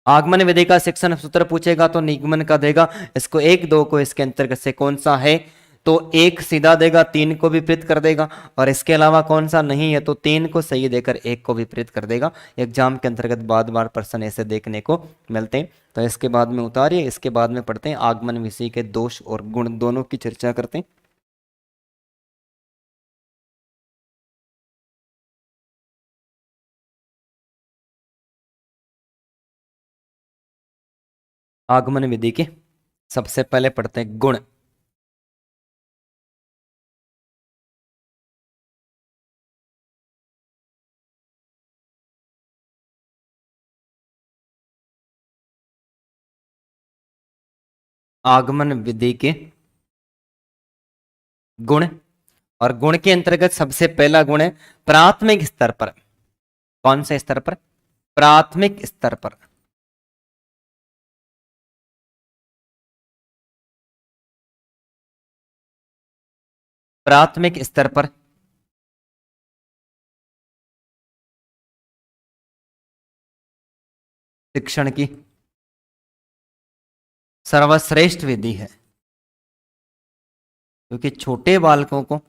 S1: आगमन विधि का शिक्षण सूत्र पूछेगा तो निगमन का देगा, इसको एक दो को इसके अंतर्गत से कौन सा है तो एक सीधा देगा, तीन को विपरीत कर देगा, और इसके अलावा कौन सा नहीं है तो तीन को सही देकर एक को विपरीत कर देगा। एग्जाम के अंतर्गत बार बार प्रश्न ऐसे देखने को मिलते हैं। तो इसके बाद में उतारिए, इसके बाद में पढ़ते हैं आगमन विषय के दोष और गुण, दोनों की चर्चा करते हैं। आगमन विधि के सबसे पहले पढ़ते हैं गुण। आगमन विधि के गुण, और गुण के अंतर्गत सबसे पहला गुण है प्राथमिक स्तर पर। कौन से स्तर पर? प्राथमिक स्तर पर। प्राथमिक स्तर पर शिक्षण की सर्वश्रेष्ठ विधि है, क्योंकि छोटे बालकों को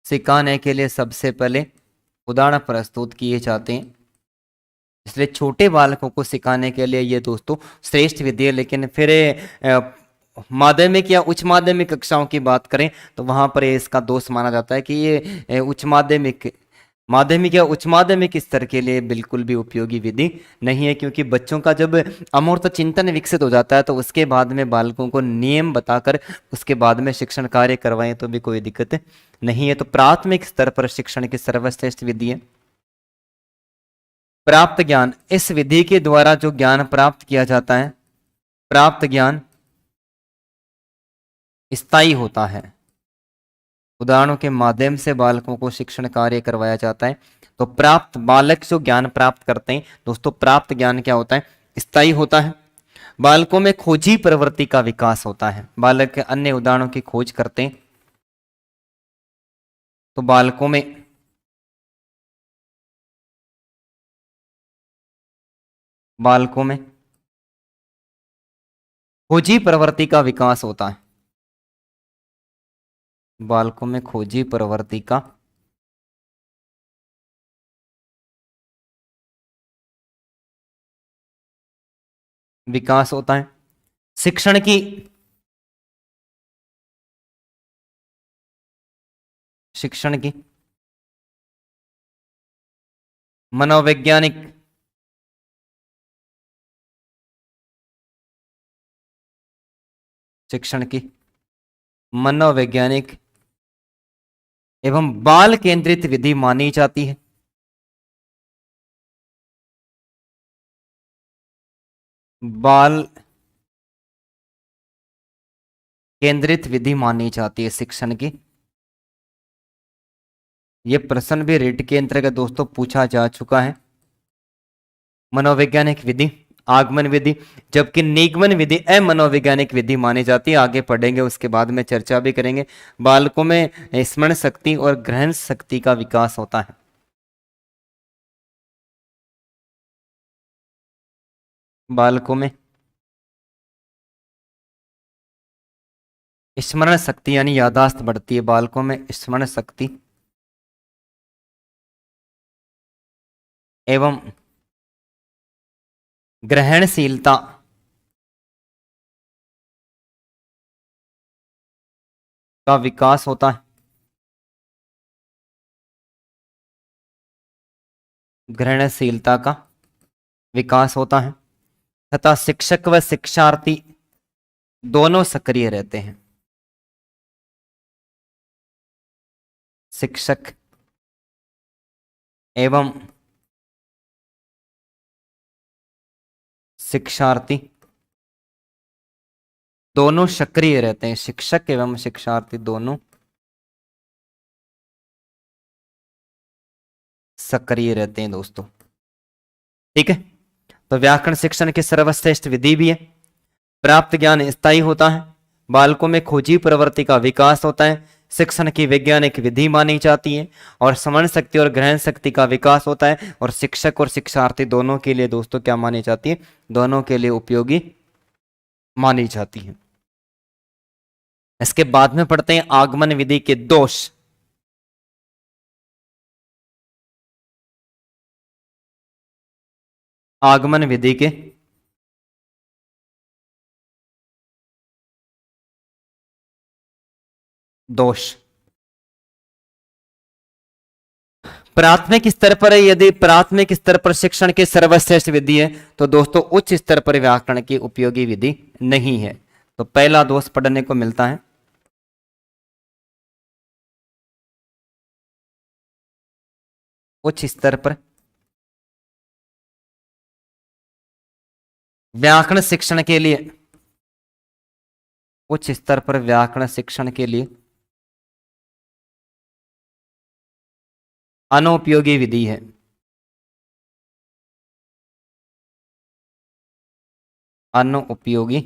S1: सिखाने के लिए सबसे पहले उदाहरण प्रस्तुत किए जाते हैं, इसलिए छोटे बालकों को सिखाने के लिए ये दोस्तों श्रेष्ठ विधि है। लेकिन फिर माध्यमिक या उच्च माध्यमिक कक्षाओं की बात करें तो वहां पर इसका दोष माना जाता है कि ये उच्च माध्यमिक, माध्यमिक या उच्च माध्यमिक स्तर के लिए बिल्कुल भी उपयोगी विधि नहीं है, क्योंकि बच्चों का जब अमूर्त चिंतन विकसित हो जाता है तो उसके बाद में बालकों को नियम बताकर उसके बाद में शिक्षण कार्य करवाएं तो भी कोई दिक्कत नहीं है। तो प्राथमिक स्तर पर शिक्षण की सर्वश्रेष्ठ विधि है। प्राप्त ज्ञान, इस विधि के द्वारा जो ज्ञान प्राप्त किया जाता है, प्राप्त ज्ञान स्थायी होता है। उदाहरणों के माध्यम से बालकों को शिक्षण कार्य करवाया जाता है। तो प्राप्त बालक जो ज्ञान प्राप्त करते हैं दोस्तों, प्राप्त ज्ञान क्या होता है? स्थायी होता है। बालकों में खोजी प्रवृत्ति का विकास होता है। बालक अन्य उदाहरणों की खोज करते हैं तो बालकों में खोजी प्रवृत्ति का विकास होता है। बालकों में खोजी प्रवृत्ति का विकास होता है। शिक्षण की मनोवैज्ञानिक शिक्षण की मनोवैज्ञानिक एवं बाल केंद्रित विधि मानी जाती है। बाल केंद्रित विधि मानी जाती है शिक्षण की। यह प्रश्न भी रिट के अंतर्गत दोस्तों पूछा जा चुका है। मनोवैज्ञानिक विधि, आगमन विधि, जबकि निगमन विधि अमनोवैज्ञानिक विधि मानी जाती है। आगे पढ़ेंगे, उसके बाद में चर्चा भी करेंगे। बालकों में स्मरण शक्ति और ग्रहण शक्ति का विकास होता है। बालकों में स्मरण शक्ति यानी याददाश्त बढ़ती है। बालकों में स्मरण शक्ति एवं ग्रहणशीलता का विकास होता है। ग्रहणशीलता का विकास होता है तथा शिक्षक व शिक्षार्थी दोनों सक्रिय रहते हैं। शिक्षक एवं शिक्षार्थी दोनों सक्रिय रहते हैं। शिक्षक एवं शिक्षार्थी दोनों सक्रिय रहते हैं दोस्तों। ठीक है, तो व्याकरण शिक्षण की सर्वश्रेष्ठ विधि भी है। प्राप्त ज्ञान स्थायी होता है। बालकों में खोजी प्रवृत्ति का विकास होता है। शिक्षण की वैज्ञानिक विधि मानी जाती है और स्मरण शक्ति और ग्रहण शक्ति का विकास होता है। और शिक्षक और शिक्षार्थी दोनों के लिए दोस्तों क्या मानी जाती है? दोनों के लिए उपयोगी मानी जाती है। इसके बाद में पढ़ते हैं आगमन विधि के दोष। आगमन विधि के दोष। प्राथमिक स्तर पर यदि प्राथमिक स्तर पर शिक्षण की सर्वश्रेष्ठ विधि है तो दोस्तों उच्च स्तर पर व्याकरण की उपयोगी विधि नहीं है। तो पहला दोष पढ़ने को मिलता है। उच्च स्तर पर व्याकरण शिक्षण के लिए उच्च स्तर पर व्याकरण शिक्षण के लिए अनुपयोगी विधि है। अनुपयोगी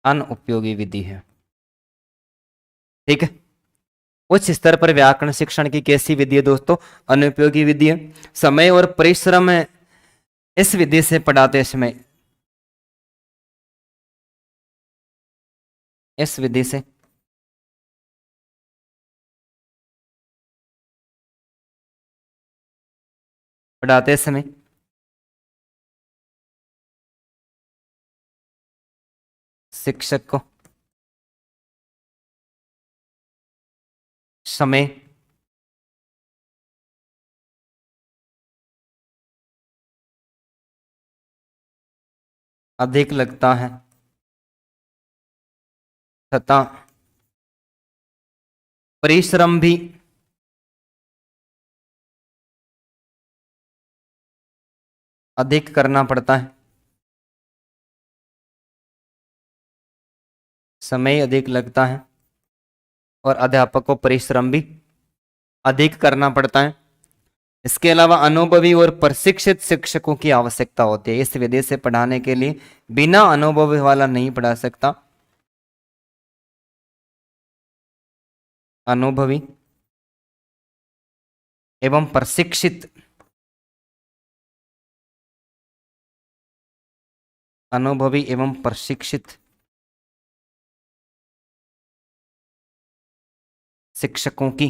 S1: अनुपयोगी विधि है। ठीक है। उच्च स्तर पर व्याकरण शिक्षण की कैसी विधि है दोस्तों? अनुपयोगी विधि है। समय और परिश्रम इस विधि से पढ़ाते समय, इस विधि से पढ़ाते समय शिक्षक को समय अधिक लगता है तथा परिश्रम भी अधिक करना पड़ता है। समय अधिक लगता है और अध्यापक को परिश्रम भी अधिक करना पड़ता है। इसके अलावा अनुभवी और प्रशिक्षित शिक्षकों की आवश्यकता होती है। इस विधि से पढ़ाने के लिए बिना अनुभवी वाला नहीं पढ़ा सकता। अनुभवी एवं प्रशिक्षित, अनुभवी एवं प्रशिक्षित शिक्षकों की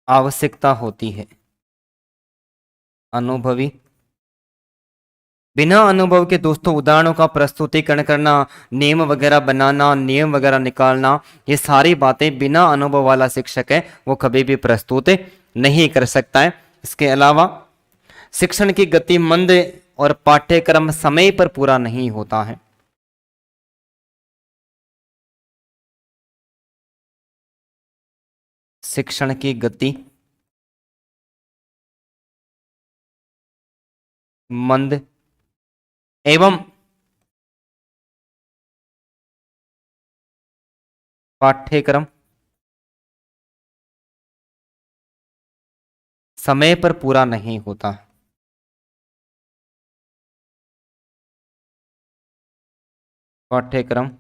S1: आवश्यकता होती है। अनुभवी, बिना अनुभव के दोस्तों उदाहरणों का प्रस्तुतिकरण करना, नियम वगैरह बनाना, नियम वगैरह निकालना, ये सारी बातें बिना अनुभव वाला शिक्षक है वो कभी भी प्रस्तुत नहीं कर सकता है। इसके अलावा शिक्षण की गति मंद और पाठ्यक्रम समय पर पूरा नहीं होता है। शिक्षण की गति मंद एवं पाठ्यक्रम समय पर पूरा नहीं होता। पाठ्यक्रम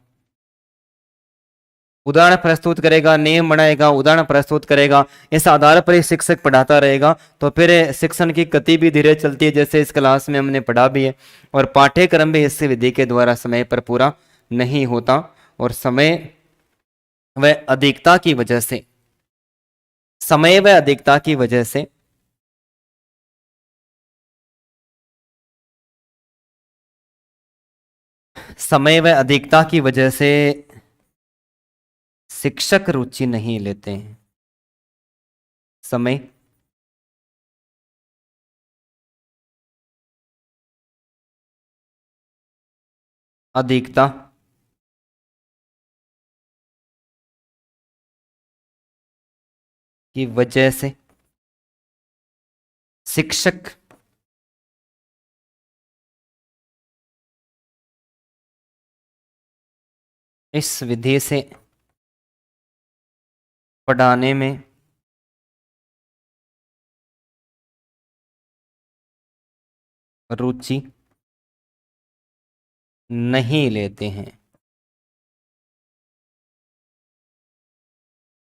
S1: उदाहरण प्रस्तुत करेगा, नियम बनाएगा, उदाहरण प्रस्तुत करेगा, इस आधार पर ही शिक्षक पढ़ाता रहेगा तो फिर शिक्षण की गति भी धीरे चलती है, जैसे इस क्लास में हमने पढ़ा भी है। और पाठ्यक्रम भी इस विधि के द्वारा समय पर पूरा नहीं होता और समय व अधिकता की वजह से, समय व अधिकता की वजह से समय व अधिकता की वजह से शिक्षक रुचि नहीं लेते हैं। समय अधिकता की वजह से शिक्षक इस विधि से पढ़ाने में रुचि नहीं लेते हैं।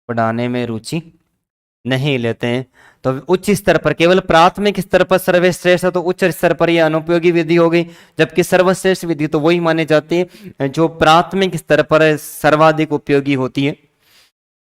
S1: पढ़ाने में रुचि नहीं लेते हैं। तो उच्च स्तर पर, केवल प्राथमिक स्तर पर सर्वश्रेष्ठ है तो उच्च स्तर पर यह अनुपयोगी विधि हो गई, जबकि सर्वश्रेष्ठ विधि तो वही मानी जाती है जो प्राथमिक स्तर पर सर्वाधिक उपयोगी होती है।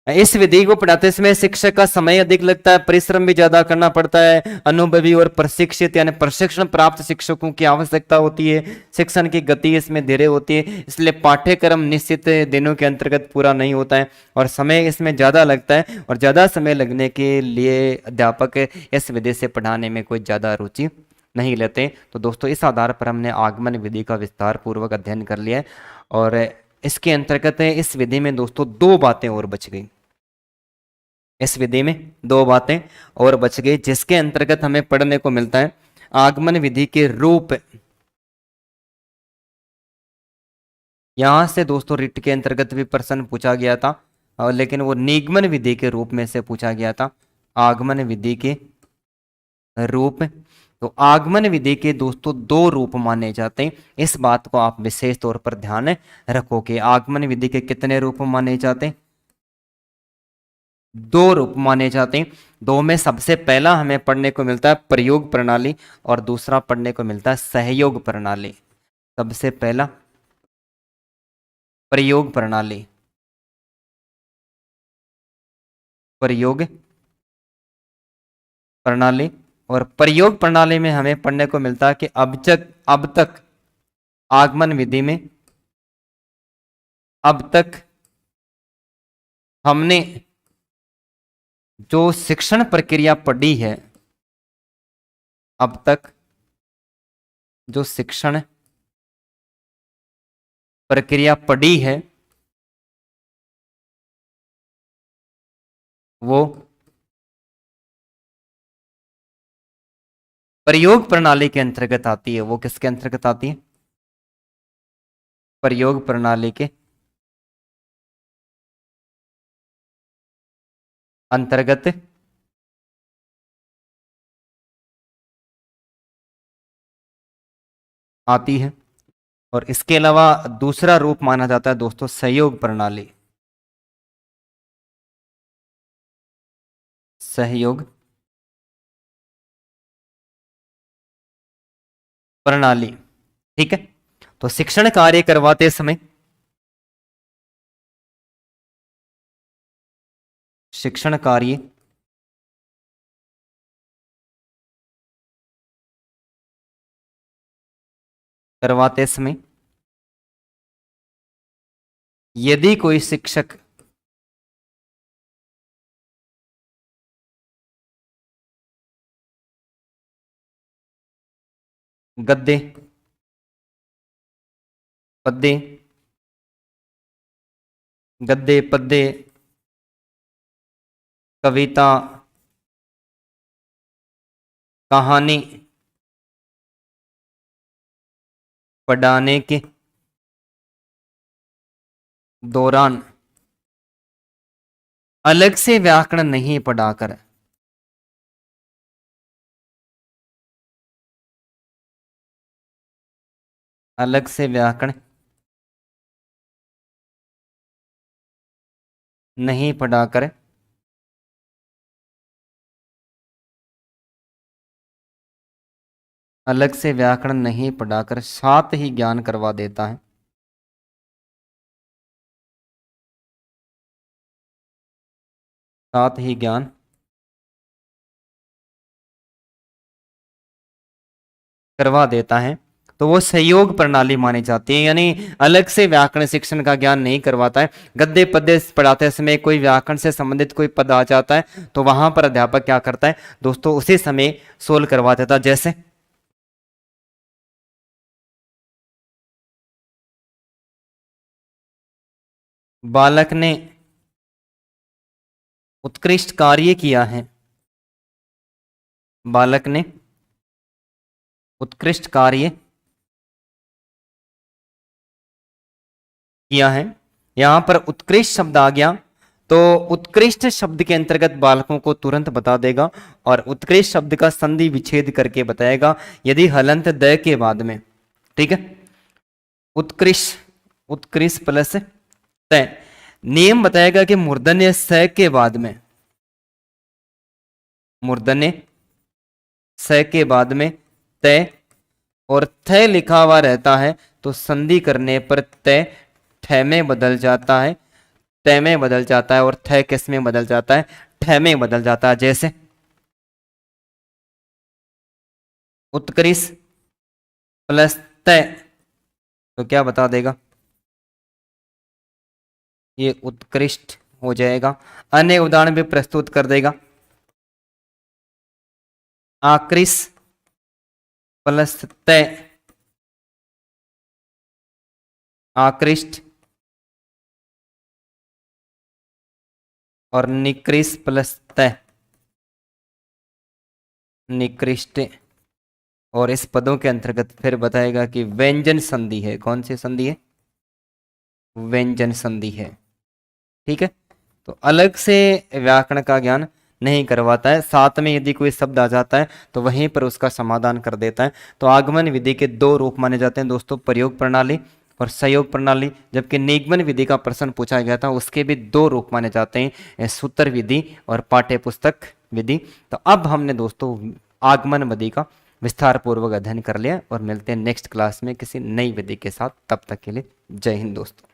S1: इस विधि को पढ़ाते समय शिक्षक का समय अधिक लगता है, परिश्रम भी ज्यादा करना पड़ता है, अनुभवी और प्रशिक्षित यानी प्रशिक्षण प्राप्त शिक्षकों की आवश्यकता होती है, शिक्षण की गति इसमें धीरे होती है, इसलिए पाठ्यक्रम निश्चित दिनों के अंतर्गत पूरा नहीं होता है और समय इसमें ज्यादा लगता है और ज्यादा समय लगने के लिए अध्यापक इस विधि से पढ़ाने में कोई ज्यादा रुचि नहीं लेते। तो दोस्तों इस आधार पर हमने आगमन विधि का विस्तार पूर्वक अध्ययन कर लिया है और इसके अंतर्गत है इस विधि में दोस्तों दो बातें और बच गई। इस विधि में दो बातें और बच गई, जिसके अंतर्गत हमें पढ़ने को मिलता है आगमन विधि के रूप। यहां से दोस्तों रिट के अंतर्गत भी प्रश्न पूछा गया था, लेकिन वो निगमन विधि के रूप में से पूछा गया था। आगमन विधि के रूप। तो आगमन विधि के दोस्तों दो रूप माने जाते हैं, इस बात को आप विशेष तौर पर ध्यान रखोगे। आगमन विधि के कितने रूप माने जाते हैं? दो रूप माने जाते हैं। दो में सबसे पहला हमें पढ़ने को मिलता है प्रयोग प्रणाली और दूसरा पढ़ने को मिलता है सहयोग प्रणाली। सबसे पहला प्रयोग प्रणाली, प्रयोग प्रणाली। और प्रयोग प्रणाली में हमें पढ़ने को मिलता है कि अब तक आगमन विधि में अब तक हमने जो शिक्षण प्रक्रिया पढ़ी है, अब तक जो शिक्षण प्रक्रिया पढ़ी है वो प्रयोग प्रणाली के अंतर्गत आती है। वो किसके अंतर्गत आती है? प्रयोग प्रणाली के अंतर्गत आती है। और इसके अलावा दूसरा रूप माना जाता है दोस्तों सहयोग प्रणाली। सहयोग प्रणाली, ठीक है। तो शिक्षण कार्य करवाते समय, शिक्षण कार्य करवाते समय यदि कोई शिक्षक गद्य पद्य गद्य पद्य कविता कहानी पढ़ाने के दौरान अलग से व्याकरण नहीं पढ़ाकर, अलग से व्याकरण नहीं पढ़ाकर अलग से व्याकरण नहीं पढ़ाकर साथ ही ज्ञान करवा देता है, साथ ही ज्ञान करवा देता है, तो वो सहयोग प्रणाली मानी जाती है। यानी अलग से व्याकरण शिक्षण का ज्ञान नहीं करवाता है। गद्य पद्य पढ़ाते समय कोई व्याकरण से संबंधित कोई पद आ जाता है तो वहां पर अध्यापक क्या करता है दोस्तों, उसी समय सोल्व करवा देता। जैसे बालक ने उत्कृष्ट कार्य किया है, बालक ने उत्कृष्ट कार्य किया है। यहां पर उत्कृष्ट शब्द आ गया तो उत्कृष्ट शब्द के अंतर्गत बालकों को तुरंत बता देगा और उत्कृष्ट शब्द का संधि विच्छेद करके बताएगा यदि हलंत द के बाद में, ठीक है। उत्कृष्ट, उत्कृष्ट प्लस तय। नियम बताएगा कि मूर्धन्य स के बाद में, मूर्धन्य स के बाद में तय और थ लिखा हुआ रहता है तो संधि करने पर तय ठ में बदल जाता है, तय में बदल जाता है और थ किस में बदल जाता है? ठ में बदल जाता है। जैसे उत्कृष्ट प्लस तय तो क्या बता देगा? ये उत्कृष्ट हो जाएगा। अन्य उदाहरण भी प्रस्तुत कर देगा। आकृष्ट प्लस तय, आकृष्ट और निकृष्ट प्लस तय, निकृष्ट, और इस पदों के अंतर्गत फिर बताएगा कि व्यंजन संधि है। कौन सी संधि है? व्यंजन संधि है। ठीक है, तो अलग से व्याकरण का ज्ञान नहीं करवाता है, साथ में यदि कोई शब्द आ जाता है तो वहीं पर उसका समाधान कर देता है। तो आगमन विधि के दो रूप माने जाते हैं दोस्तों, प्रयोग प्रणाली और सहयोग प्रणाली। जबकि निगमन विधि का प्रश्न पूछा गया था, उसके भी दो रूप माने जाते हैं, सूत्र विधि और पाठ्य पुस्तक विधि। तो अब हमने दोस्तों आगमन विधि का विस्तार पूर्वक अध्ययन कर लिया और मिलते हैं नेक्स्ट क्लास में किसी नई विधि के साथ। तब तक के लिए जय हिंद दोस्तों।